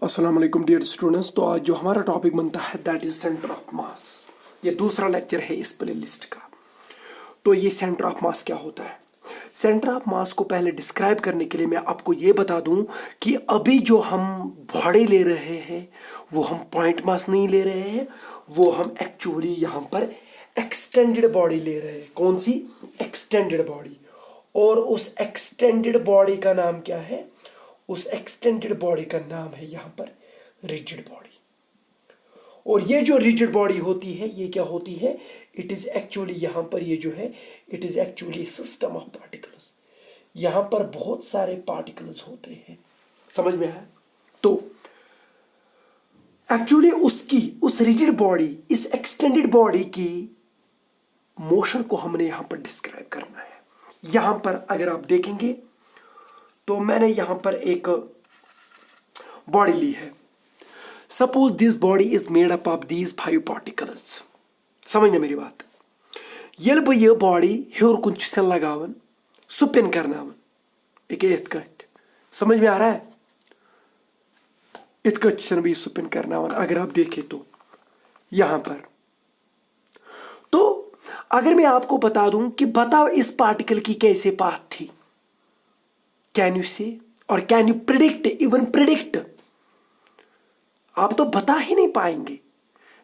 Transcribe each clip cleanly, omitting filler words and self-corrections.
अस्सलाम वालेकुम dear students. तो आज जो हमारा टॉपिक बनता है that is centre of mass. ये दूसरा लेक्चर है इस प्लेलिस्ट का। तो ये सेंटर ऑफ मास क्या होता है? सेंटर ऑफ मास को पहले डिस्क्राइब करने के लिए मैं आपको ये बता दूं कि अभी जो हम बॉडी ले रहे हैं वो हम पॉइंट मास नहीं ले रहे हैं, वो हम एक्चुअली यहाँ पर एक्सटेंडेड बॉडी ले रहे हैं। कौन सी? Extended body. और उस एक्सटेंडेड बॉडी का नाम क्या है? उस एक्सटेंडेड बॉडी का नाम है यहाँ पर रिजिड बॉडी। और ये जो रिजिड बॉडी होती है ये क्या होती है? इट इज एक्चुअली यहाँ पर ये जो है it is actually system of particles. यहाँ पर बहुत सारे पार्टिकल्स होते हैं। समझ में आया? तो एक्चुअली उस रिजिड बॉडी, इस एक्सटेंडेड बॉडी की मोशन को हमने यहाँ पर डिस्क्राइब करना है। यहाँ पर अगर आप देखेंगे तो मैंने यहां पर एक बॉडी ली है। Suppose this body is made up of these 5 particles. समझना मेरी बात। ये बह यह बॉडी हेर कुन लगावन स्पिन करनावन एक समझ में आ रहा है? इत बह स्पिन करनावन। अगर आप देखें तो यहां पर, तो अगर मैं आपको बता दूं कि बताओ इस पार्टिकल की कैसे पाथ थी, कैन यू से और can you predict? Even predict आप तो बता ही नहीं पाएंगे।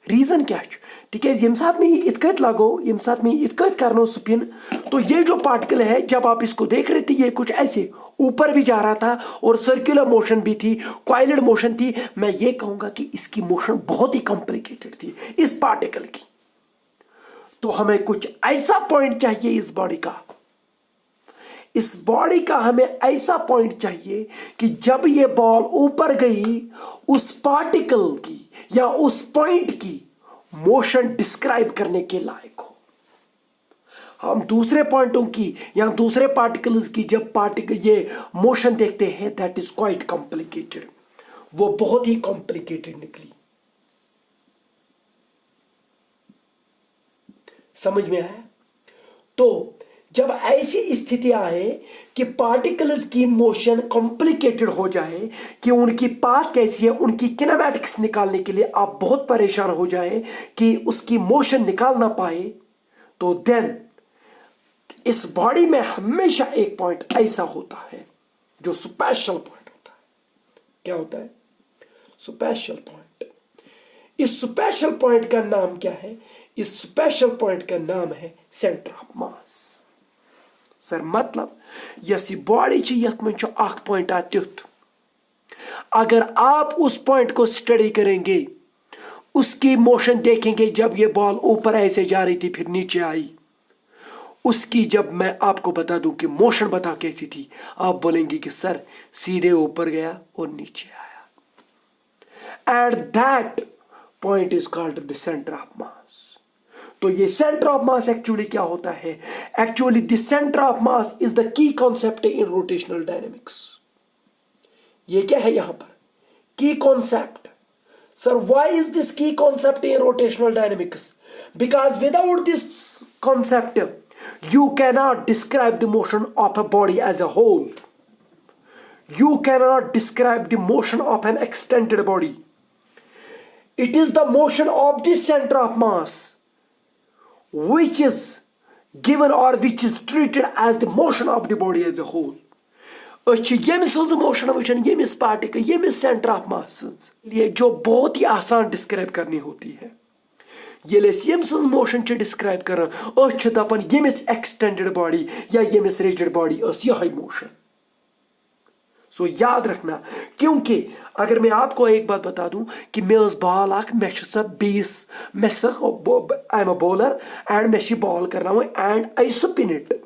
रीजन क्या है? तिकेज यम साथ में इत लगो, यम साथ में इत करनो स्पिन, तो ये जो पार्टिकल है जब आप इसको देख रहे थे ये कुछ ऐसे ऊपर भी जा रहा था और सर्कुलर मोशन भी थी, क्वाइलेड मोशन थी। मैं ये कहूंगा कि इसकी मोशन बहुत ही कॉम्प्लिकेटेड थी इस पार्टिकल की। तो हमें कुछ ऐसा पॉइंट चाहिए इस बॉडी का, इस बॉडी का हमें ऐसा पॉइंट चाहिए कि जब ये बॉल ऊपर गई उस पार्टिकल की या उस पॉइंट की मोशन डिस्क्राइब करने के लायक हो। हम दूसरे पॉइंटों की या दूसरे पार्टिकल्स की जब पार्टिकल ये मोशन देखते हैं दैट इज क्वाइट कॉम्प्लिकेटेड, वो बहुत ही कॉम्प्लिकेटेड निकली। समझ में आया? तो जब ऐसी स्थिति आए कि पार्टिकल्स की मोशन कॉम्प्लिकेटेड हो जाए कि उनकी पाथ कैसी है, उनकी किनेमैटिक्स निकालने के लिए आप बहुत परेशान हो जाए कि उसकी मोशन निकाल ना पाए, तो देन इस बॉडी में हमेशा एक पॉइंट ऐसा होता है जो स्पेशल पॉइंट होता है। क्या होता है? Special point. इस स्पेशल पॉइंट का नाम क्या है? इस स्पेशल पॉइंट का नाम है सेंटर ऑफ मास। सर मतलब यस बॉडी यथ में पॉइंट तुथ, अगर आप उस पॉइंट को स्टडी करेंगे, उसकी मोशन देखेंगे, जब ये बॉल ऊपर ऐसे जा रही थी फिर नीचे आई, उसकी जब मैं आपको बता दूं कि मोशन बता कैसी थी, आप बोलेंगे कि सर सीधे ऊपर गया और नीचे आया। At that point is called the centre of mass. तो ये सेंटर ऑफ मास एक्चुअली क्या होता है? Actually the centre of mass is the key concept in rotational dynamics. ये क्या है यहां पर? Key concept. Sir why is this key concept in rotational dynamics? Because without this concept you cannot describe the motion of a body as a whole. You cannot describe the motion of an extended body. It is the motion of this center of mass which is given or which is treated as the motion of the body as a whole. यमिस motion वुचन, यमिस particle, यमिस centre of mass ये जो बहुत ही आसान describe करनी होती है। ये यम सज मोशन डिस्क्राइब कर दपान यमिस एक्सटेंडेड बॉडी या यमिस रिजिड बॉडी यह मोशन। सो याद रखना, क्योंकि अगर मैं आपको एक बात बता दूं कि मे बॉल मे 20 I am a bowler and मे बॉल कर एंड आई स्पिन इट।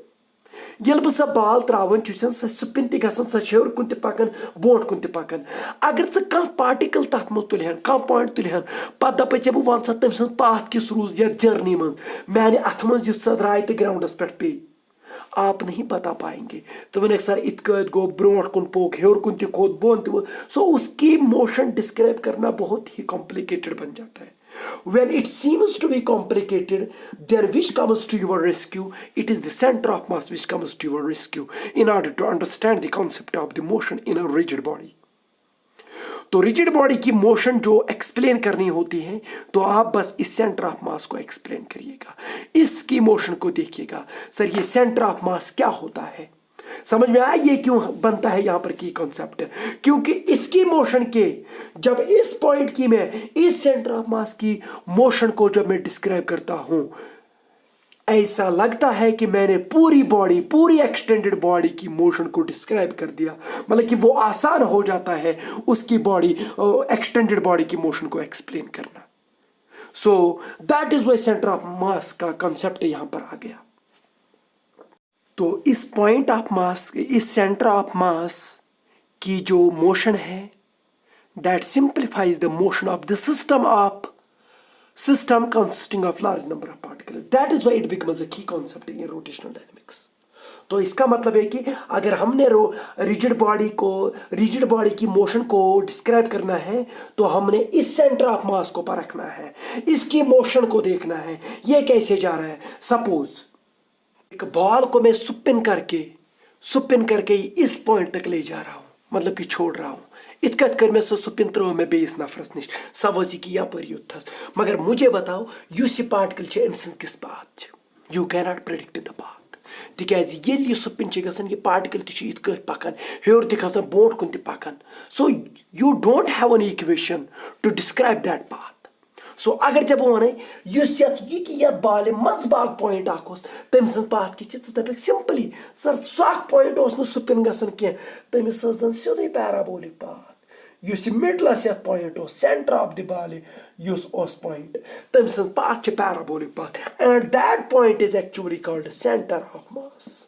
ये बह सह बॉल त्रावन सह स्पिन सह हेर कुन पकान बोट कुन पकान, अगर कह पार्टिकल तथ मज तुलहन कह पॉइंट तुलहन पत दप बह वन सा तम सज पाथ किस रूज या जर्नी मज माने अथ मज युथ सा द्राय तो ग्राउंडस पे पे, आप नहीं बता पाएंगे। तो वन सर इत गो ब्रोट कुन पोक हेर कुन खोद बोन तो सो उसकी मोशन डिस्क्राइब करना बहुत ही कॉम्प्लिकेटेड बन जाता है। When it seems to be complicated, then which comes to your rescue? It is the center of mass which comes to your rescue in order to understand the concept of the motion in a rigid body. तो rigid body की motion जो explain करनी होती है तो आप बस इस सेंटर ऑफ मास को एक्सप्लेन करिएगा, इसकी मोशन को देखिएगा। सर ये सेंटर ऑफ मास क्या होता है, समझ में आया ये क्यों बनता है यहां पर की कॉन्सेप्ट, क्योंकि इसकी मोशन के जब इस पॉइंट की मैं इस सेंटर ऑफ मास की मोशन को जब मैं डिस्क्राइब करता हूं, ऐसा लगता है कि मैंने पूरी बॉडी, पूरी एक्सटेंडेड बॉडी की मोशन को डिस्क्राइब कर दिया, मतलब कि वो आसान हो जाता है उसकी बॉडी, एक्सटेंडेड बॉडी की मोशन को एक्सप्लेन करना। So that is why centre of mass का कॉन्सेप्ट यहां पर आ गया। तो इस पॉइंट ऑफ मास, इस सेंटर ऑफ मास की जो मोशन है, that simplifies the motion of the system consisting of large number of particles. That is why it becomes a key concept in rotational dynamics. तो इसका मतलब है कि अगर हमने रिजिड बॉडी की मोशन को डिस्क्राइब करना है तो हमने इस सेंटर ऑफ मास को परखना है, इसकी मोशन को देखना है, ये कैसे जा रहा है। सपोज एक बॉल को मैं सुपिन करके इस पॉइंट तक ले जा रहा हूं, मतलब कि छोड़ रहा हूं, इतकत कर मैं सुपिन त्रो में बेस नफरस निश सवजी की यपर युथस, मगर मुझे बताओ युस पार्टिकल अम सज किस path, you can not predict the path, तिकाज ये सुपिन गसान ये पार्टिकल इत पकान हेर तक बोट कुन पकान। So you don't have an equation to describe that path. So अगर जब वन ये बाल मज बाग पॉइंट तम सज पाथ कि सिंपली सर सह पॉइंट सुपिन गसान कह तमिस सोदे पैराबोलिक पाथ, युस मिडलस point centre of the ball point तम सज path parabolic path, and that point is actually called centre of mass.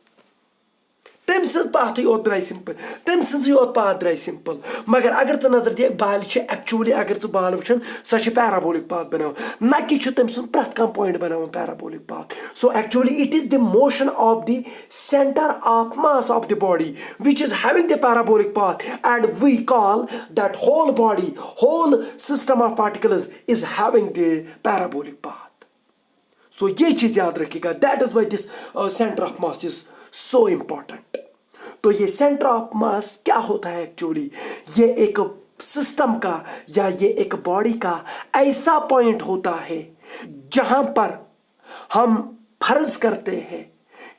तम सज पाथ योत द्राय सिंपल, तम सज योत पाथ द्राय सिंपल, मगर अगर च नजर दिख बाल एक्चुअली अगर च बाल वुचान सह पैराबोलिक पाथ बनाव न कि तम सुन प्रथ कह पॉइंट बनाव parabolic path. So actually it is the motion of the centre of mass of the body which is having the parabolic path, and we call that whole body, whole system of particles is having the parabolic path. So ये चीज याद रखिएगा, that is why this center of mass is so important. तो ये centre of मास क्या होता है actually, ये एक सिस्टम का या ये एक बॉडी का ऐसा पॉइंट होता है जहां पर हम फर्ज करते हैं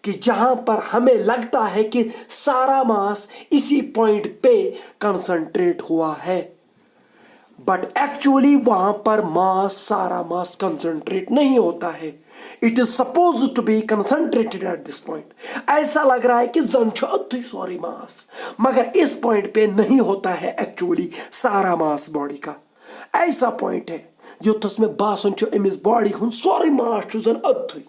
कि जहां पर हमें लगता है कि सारा मास इसी पॉइंट पे कंसंट्रेट हुआ है, बट एक्चुअली वहां पर सारा मास कंसंट्रेट नहीं होता है। It is suppose to be concentrated at this point. ऐसा लग रहा है कि जन सॉरी मास, मगर इस पॉइंट पे नहीं होता है एक्चुअली सारा मास बॉडी का। ऐसा पॉइंट है युथस में बासन अमिस बॉडी हुन सॉरी मास जन अथी।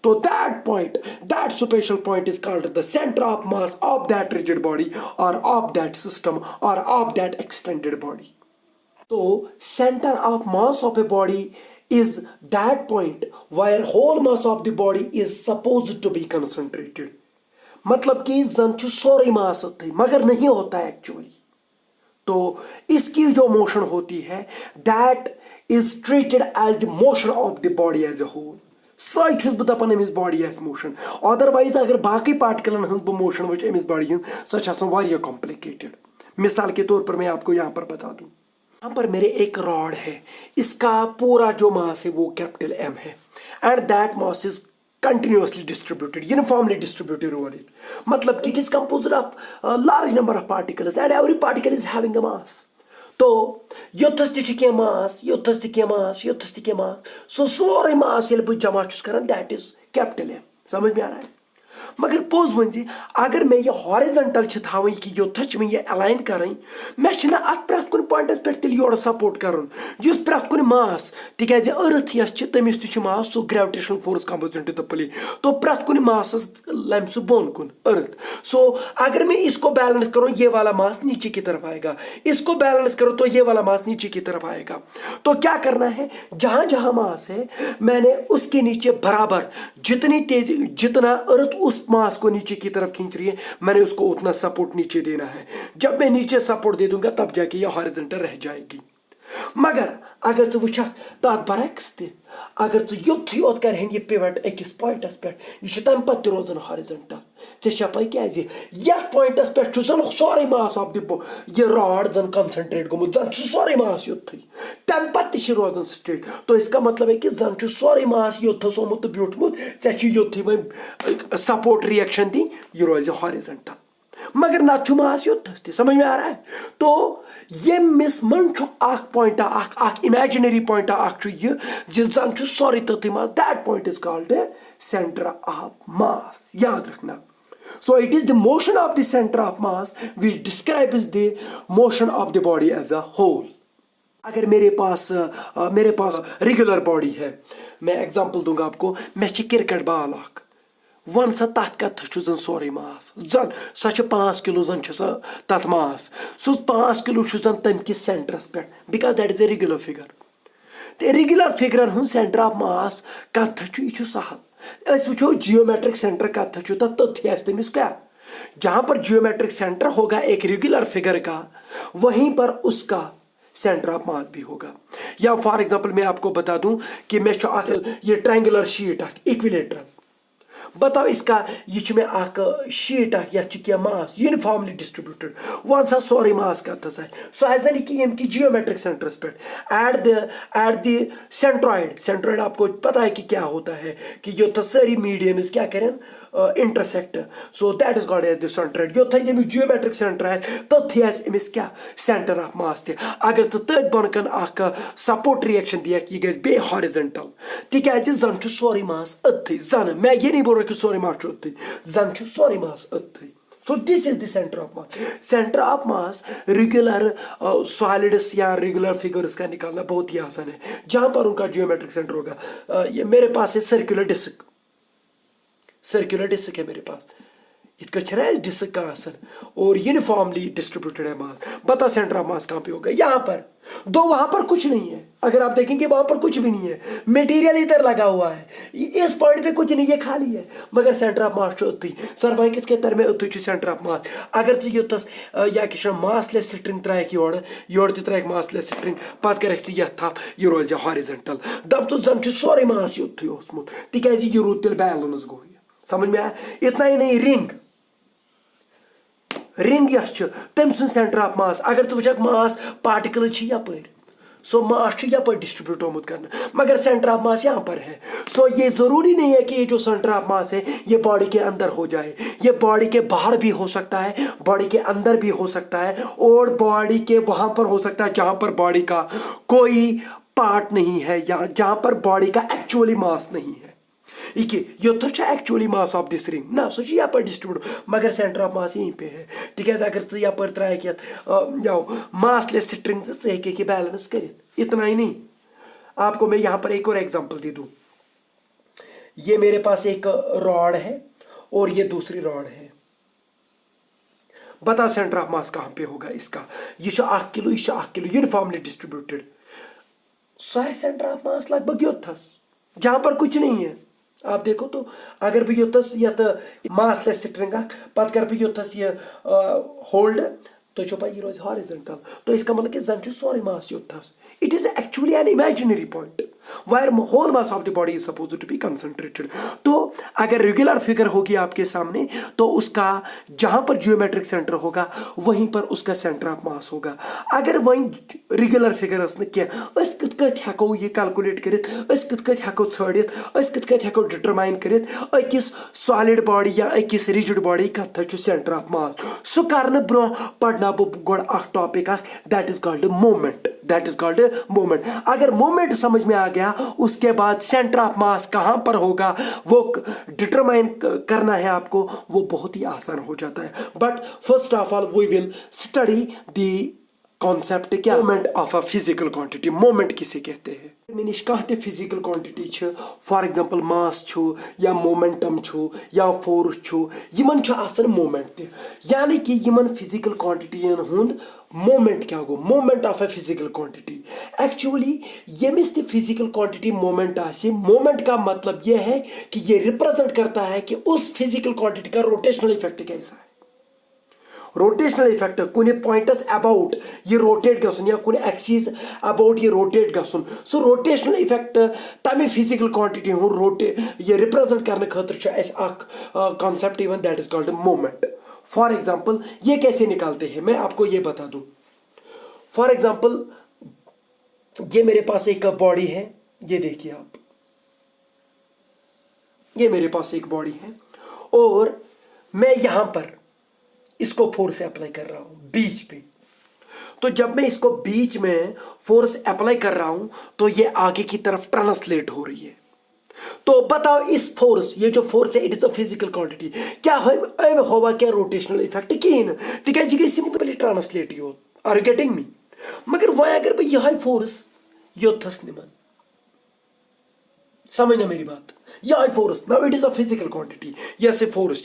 तो that point, that special point is called the center of mass of that rigid body or of that system or of that extended body. So center of mass of a body is that point where whole mass of the body is supposed to be concentrated. मतलब कि जन sorry mass होती मगर नहीं होता है actually. तो इसकी जो मोशन होती है that is treated as the motion of the body as a whole. सच दपान अमिस बॉडी आस मोशन, अदरवाइज अगर बाकी पार्टिकलन हंस मोशन वो अमिस बॉडी हंस सह कॉम्प्लिकेटेड। मिसाल के तौर पर मैं आपको यहाँ पर बता दूं, यहाँ पर मेरे एक रॉड है, इसका पूरा जो मास है वो कैपिटल एम है, and that mass is continuously distributed, uniformly distributed over it. मतलब कि it is composed of a large number of particles and every particle is having a mass. तो योथस ती मास, योथस ती मास, योथस ती मास, सो सोरे मास ये जमा कर दैट इज कैपिटल एम। समझ में आ रहा है? मगर पोज वन अगर मैं ये हॉरिजॉन्टल थावन कि योथस में ये अलाइन करें, मैं अत प्रथ कुन पॉइंटस पे तेल योर सपोर्ट करन युस प्रथ कुन मास, तिकाज अर्थ यस तमिस ति mass so gravitational force component द प्ले, तो प्रथ कुन मासस लम सो बोन कुन अर्थ। सो अगर मैं इसको बैलेंस करूं ये वाला मास नीचे की तरफ आएगा, इसको बैलेंस करो तो ये वाला मास नीचे की तरफ आएगा। तो क्या करना है, जहां जहां मास है मैंने उसके नीचे बराबर जितनी तेजी, जितना अर्थ उस मास को नीचे की तरफ खींच रही है मैंने उसको उतना सपोर्ट नीचे देना है। जब मैं नीचे सपोर्ट दे दूंगा तब जाके ये हॉरिजॉन्टल रह जाएगी। मगर अगर च वुछ तथ बरक्स तह अगर च युथ योत कर ये पिवट अकिस पॉइंटस पे यह तम पत्त रोजन हॉरिजॉन्टल ऐ पै क्या पॉइंटस पे जन सोरे मास ऑफ द रॉड जन कंसंट्रेट गोमुत जन सोरे मास युथ तम पत्त रोजन स्ट्रेट तो इसका मतलब है कि जन सोरे मास युथस ओमुत ब्यूठमुत ऐ युथ वो सपोर्ट रिएक्शन दी यह रोज हॉरिजॉन्टल मगर ना मास युथस तह समझ में आ रहा है। तो ये मिस मन पॉइंट इमेजिनरी पॉइंट यह जन सोरे तथी mass that point is called centre of mass याद रखना। So it is the motion of the center of mass which describes the motion of the body as a whole। अगर मेरे पास regular body है, मैं एग्जांपल दूंगा आपको, मैं cricket ball one सा तथ कत जन सोरे मास जन सो 5 किलो जन तथ मास सो 5 किलो जन तम किस सेंटरस पे because that is a regular figure. तो रेगुलर फिगर हूँ सेंटर ऑफ मास कत यह सहल वो जियोमेट्रिक सेंटर कत तथी तमिस क्या जहां पर जियोमेट्रिक सेंटर होगा एक रेगुलर फिगर का वहीं पर उसका सेंटर ऑफ मास भी होगा। या फॉर एग्जांपल मैं आपको बता दूं कि मैं ये ट्रायंगुलर शीट इक्विलेटरल बताओ इसका यह में शीट या मास यूनिफॉर्मली डिस्ट्रीब्यूटेड वन सा सोरे मास का सह जन कि यम की जियोमेट्रिक सेंटरस पे एट द सेंट्रॉइड आपको पता है कि क्या होता है कि यो सारी मीडियन क्या करें intersect so that is called as the centroid यो यम जियोमेट्रिक सेंटर है तथी अमिस क्या सेंटर ऑफ मास तह अगर तथ बनकन सपोर्ट रिएक्शन दिख यह गे हॉरिजॉन्टल तिकाज जन सोरे मास अथी जन मैं ये नहीं बोल रहा कि सोरे मास अथी जन सोरे मास अथी। So this is the center of mass। Center of mass regular solids या रेगुलर फिगर्स का निकालना बहुत ही आसान है जहां पर उनका जियोमेट्रिक सेंटर होगा। ये मेरे पास है सर्कुलर डिस्क है मेरे पास इतना डिस्क का आसन और यूनिफॉर्मली डिस्ट्रीब्यूटेड है मास। बता सेंटर ऑफ मास कहाँ पे होगा? यहाँ पर दो, वहां पर कुछ नहीं है। अगर आप देखेंगे वहां पर कुछ भी नहीं है, मटेरियल इधर लगा हुआ है, इस पॉइंट पे कुछ नहीं है, खाली है, मगर सेंटर ऑफ मास उतई सर्वाइकस के तर में उतई सेंटर ऑफ मास। अगर चे युतस या कि मासलेस स्ट्रिंग त्रैक योर त्रैक मासलेस स्ट्रिंग पत कर थप यह रोज हॉरिजॉन्टल दप तो जन सोरे मास युतई ओसमुत तिकाज यह रूद तेल बैलेंस गो। समझ में आया? इतना ही नहीं, रिंग तम सुन सेंटर ऑफ मास अगर तु वुचक मास पार्टिकल यप सो मास यप डिस्ट्रीब्यूट होमुत करना मगर सेंटर ऑफ मास यहाँ पर है। सो ये जरूरी नहीं है कि ये जो सेंटर ऑफ मास है ये बॉडी के अंदर हो जाए, ये बॉडी के बाहर भी हो सकता है, बॉडी के अंदर भी हो सकता है और बॉडी के वहां पर हो सकता है जहां पर बॉडी का कोई पार्ट नहीं है या जहां पर बॉडी का एक्चुअली मास नहीं है। यो actually mass of this ring ना सो यप डिस्ट्रीब्यूट मगर सेंटर ऑफ मास यहीं पे है। तिकाज अगर च यप त्रैक मासलेस स्ट्रिंग से बैलेंस कर। इतना ही नहीं, आपको मैं यहाँ पर एक और एग्जांपल दे दूं। ये मेरे पास एक रॉड है और ये दूसरी रॉड है। बता सेंटर ऑफ मास कहाँ पे होगा इसका? यह 1 किलो, यह 1 किलो यूनिफॉर्मली डिस्ट्रीब्यूटेड। सो है सेंटर ऑफ मास लगभग योथस जहां पर कुछ नहीं है। आप देखो तो अगर भी योथस मासलेस स्ट्रिंग पत कर भी योथस ये होल्ड तो चुपा ये रोज हॉरिजॉन्टल। तो इसका मतलब कि जन सोरे मास योथस। It is actually an imaginary point where whole mass of the body is supposed to be concentrated। तो अगर रेगुलर फिगर होगी आपके सामने तो उसका जहां पर जियोमेट्रिक सेंटर होगा वहीं पर उसका सेंटर ऑफ मास होगा। अगर वहीं रेगुलर फिगर हेको ये कैलकुलेट करित हेको छड़ित हेको डिटरमाइन करित अकिस सॉलिड बॉडी या अकिस रिजिड बॉडी कत सेंटर ऑफ मास। सो करने ब्रो पढ़ना गोड़ topic that is called moment. अगर मोमेंट समझ में आ गया उसके बाद सेंटर ऑफ मास कहां पर होगा वो डिटरमाइन करना है आपको, वो बहुत ही आसान हो जाता है। But first of all we will study the concept क्या moment of a physical quantity. Moment किसे कहते हैं? मिनिश कह physical quantity for example mass या मोमेंटम या फोर्स यमन मोमेंट यानी कि यमन फिजिकल क्वांटिटीन हुंद मोमेंट क्या गो? Moment of a physical quantity. Actually यमिस फिजिकल क्वांटिटी मोमेंट आसे, मोमेंट का मतलब यह है कि ये रिप्रेजेंट करता है कि उस फिजिकल क्वांटिटी का रोटेशनल इफेक्ट कैसा है। रोटेशनल इफेक्ट कुछ पॉइंटस अबाउट ये रोटेट गसन या कुछ एक्सिस अबाउट ये रोटेट गसन सो रोटेशनल इफेक्ट तमें फिजिकल क्वांटिटी हूँ रोटे ये रिप्रेजेंट करने खतर concept even that is called moment. For example ये कैसे निकालते हैं मैं आपको ये बता दूं। फॉर एग्जाम्पल ये मेरे पास एक बॉडी है, ये देखिए आप, ये मेरे पास एक बॉडी है और मैं यहां पर इसको फोर्स अप्लाई कर रहा हूं बीच पे। तो जब मैं इसको बीच में फोर्स अप्लाई कर रहा हूं तो ये आगे की तरफ ट्रांसलेट हो रही है। तो बताओ इस फोर्स ये जो फोर्स है it is a physical quantity क्या होगा क्या रोटेशनल इफेक्ट कहें तिकाज गई simply translate you are getting me मगर वह अगर बह यह फोर्स योथस निमन समझना मेरी बात यह force now it is a physical quantity यह से फोर्स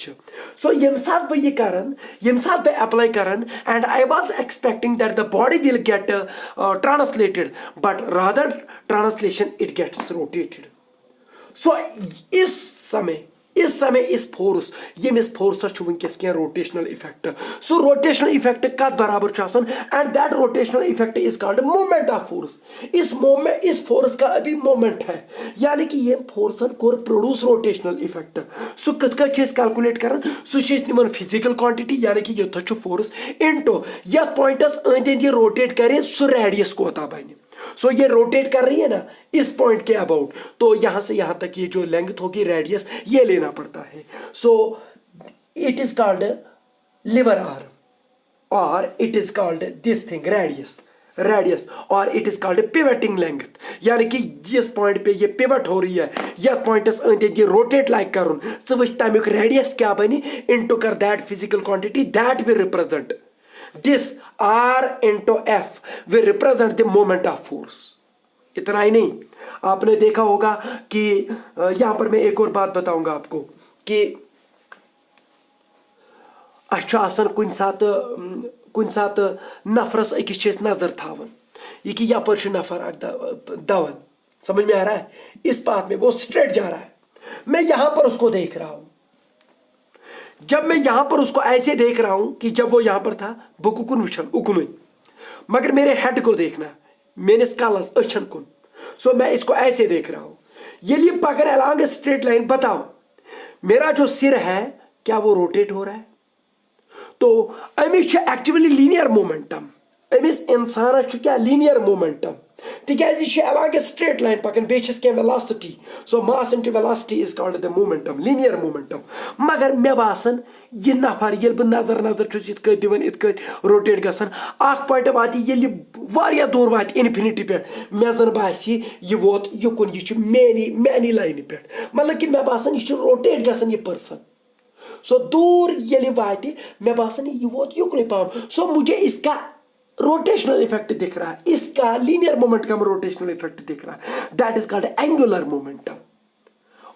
सो यम साथ बह यह करन यम साथ बह अप्लाई करन and I was expecting that the body will get translated but rather translation it gets rotated. So इस समय इस फोर्स यमिस फोर्सस वनकस क्या rotational effect so rotational effect कत बराबर and that rotational effect is called moment of force. इस force का अभी मोमेंट है यानी कि ये फोर्सन कोर प्रोड्यूस रोटेशनल इफेक्ट सो कत कैलकुलेट कर सह फिजिकल क्वांटिटी यानी कि ये फोर्स इनटू या पॉइंटस अंद अंद रोटेट करे सो रेडियस कोता बन। सो ये रोटेट कर रही है ना इस पॉइंट के अबाउट तो यहां से यहां तक ये जो लेंथ होगी रेडियस ये लेना पड़ता है। So it is called lever arm और it is called this thing radius और it is called pivoting length यानी कि जिस पॉइंट पे ये पिवट हो रही है या पॉइंटस ये रोटेट लाइक करुन सो वह तमिक रेडियस क्या बनी इनटू कर that physical quantity that will represent this R into F will represent the moment of force। इतना ही नहीं आपने देखा होगा कि यहां पर मैं एक और बात बताऊंगा आपको कि कुन सात नफरस अकिस नजर थावन ये कि यपर नफर दवन समझ में आ रहा है इस पाथ में वो स्ट्रेट जा रहा है मैं यहां पर उसको देख रहा हूं। जब मैं यहां पर उसको ऐसे देख रहा हूं कि जब वो यहां पर था बुक उकुन वुचन उकुन मगर मेरे हेड को देखना मेरे स्कालस अछन कुन सो मैं इसको ऐसे देख रहा हूं ये पकड़ अलॉन्ग स्ट्रेट लाइन बताओ मेरा जो सिर है क्या वो रोटेट हो रहा है तो अमिस एक्चुअली लीनियर मोमेंटम अमिस इंसान क्या लीनियर मोमेंटम तिकाज अलॉन्ग स्ट्रेट लाइन पकान बेस क्या velocity so mass into velocity is called the momentum linear momentum मगर मे बासन ये नफर ये नजर इत दिवन इत रोटेट गसन पॉइंट वात ये दूर वात इन्फिनिटी पे मे जन बासी यह वोत युकुन यह मेनी लाइन पे मतलब कि मे बासन यह रोटेट गसन यह पर्सन सो दूर ये वात मे बासन यह वोत युकुन पाम सो मुझे इसका रोटेशनल इफेक्ट दिख रहा है इसका लीनियर मोमेंट का रोटेशनल इफेक्ट दिख रहा है that is called angular momentum.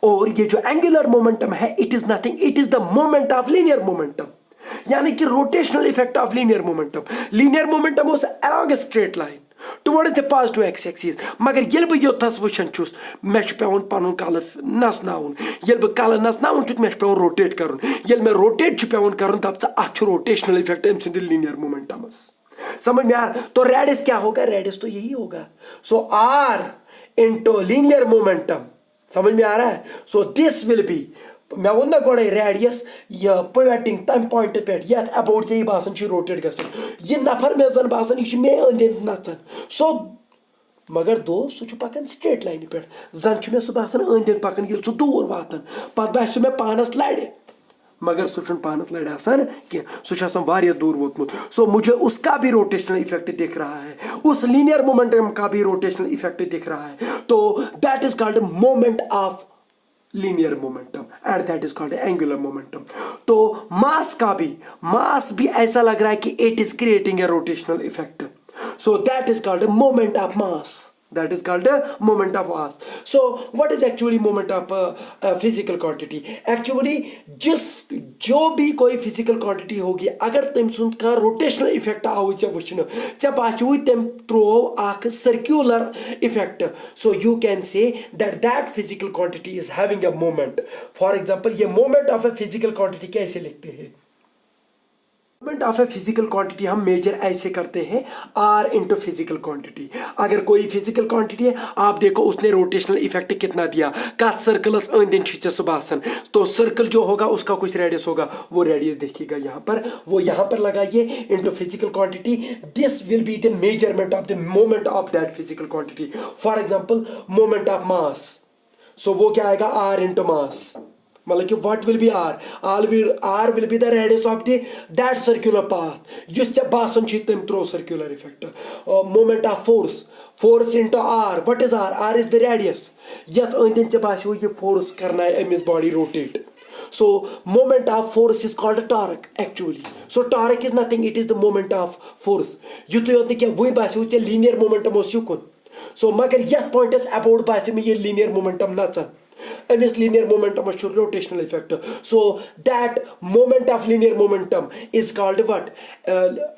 और ये जो एंगुलर मोमेंटम है it is nothing it is the moment of linear momentum यानी कि rotational effect of linear momentum was along a straight line towards the positive x axis मगर ये बह योथस वुचन छुस मे पेवन पन कल नसनाउन ये बह कल नसनाउन मे पेवन रोटेट कर ये मे रोटेट पेवन कर दप रोटेशनल इफेक्ट अम सद लीनियर मोमेंटमस समझ में आ रहा तो रेडियस क्या होगा रेडियस तो यही होगा सो आर इनटू लीनियर मोमेंटम समझ में आ रहा है सो दिस विल बी मैं वो ना गोड़े रेडियस यह पिवटिंग तम पॉइंट पे ये अबाउट से बासन रोटेट गसन यह नफर मे जन बासन यह मे अंद नचन सो मगर दो सह पकान स्ट्रेट लाइन पे जन मे सह बासन अंद पकान ये सह दूर वातान पत बास मे पानस लड़े मगर सह पानस लड़े आसान कि सह दूर वोतमुत सो मुझे उसका भी रोटेशनल इफेक्ट दिख रहा है उस लीनियर मोमेंटम का भी रोटेशनल इफेक्ट दिख रहा है तो that is called moment of linear momentum and that is called angular momentum. तो मास भी ऐसा लग रहा है कि it is creating a rotational effect so that is called moment of mass that is called a moment of mass। so what is actually moment of physical quantity actually जो भी कोई physical quantity होगी अगर तम सुन का rotational effect आव वुचन चे बाचु तम त्रो आख circular effect so you can say that physical quantity is having a moment। for example ये moment of a physical quantity कैसे लिखते हैं moment of a physical quantity हम मेजर ऐसे करते हैं आर इंटू फिजिकल क्वांटिटी। अगर कोई फिजिकल क्वांटिटी है, आप देखो उसने रोटेशनल इफेक्ट कितना दिया, कत सर्कलस अंदर सुबासन, तो सर्कल जो होगा उसका कुछ रेडियस होगा, वो रेडियस देखिएगा यहाँ पर, वो यहाँ पर लगाइए into physical quantity. This will be the measurement of the moment of that physical quantity. For example moment of mass, so वो क्या आएगा आर इंटू मास, मतलब कि what will be r, r will be the radius of the that circular path use चे बासन छी तम throw circular effect। moment of force into r, what is r is the radius यत अंदन चे बासियो ये force करना है Amish body rotate, so moment of force is called torque actually, so torque is nothing, it is the moment of force। युत योत क्या वही बासियो चे linear momentum ओस युकुन, so मगर यत पॉइंटस अबाउट बासियो में ये linear momentum ना चल, Amish linear momentum is rotational effect, so that moment of linear momentum is called what,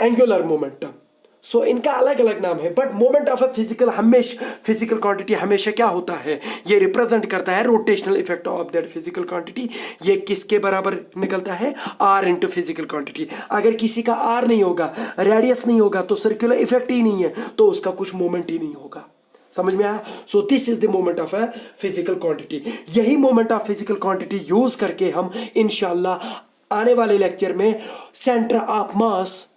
angular momentum। सो इनका अलग अलग नाम है, but moment of a physical quantity हमेशा क्या होता है, ये रिप्रेजेंट करता है rotational effect of that physical quantity. ये किसके बराबर निकलता है, आर इंटू फिजिकल क्वांटिटी। अगर किसी का आर नहीं होगा, रेडियस नहीं होगा, तो सर्कुलर इफेक्ट ही नहीं है, तो उसका कुछ मोमेंट ही नहीं होगा। समझ में आया? So this is the moment of a physical quantity. यही moment of physical quantity use करके हम इंशाल्लाह आने वाले लेक्चर में सेंटर ऑफ मास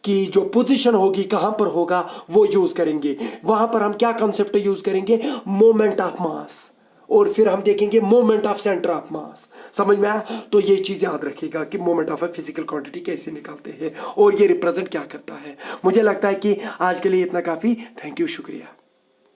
की जो पोजीशन होगी, कहां पर होगा, वो यूज करेंगे। वहां पर हम क्या कॉन्सेप्ट यूज करेंगे, मोमेंट ऑफ मास, और फिर हम देखेंगे मोमेंट ऑफ सेंटर ऑफ मास। समझ में आया? तो ये चीज याद रखिएगा कि moment of a physical quantity कैसे निकालते हैं और ये रिप्रेजेंट क्या करता है। मुझे लगता है कि आज के लिए इतना काफी। थैंक यू, शुक्रिया।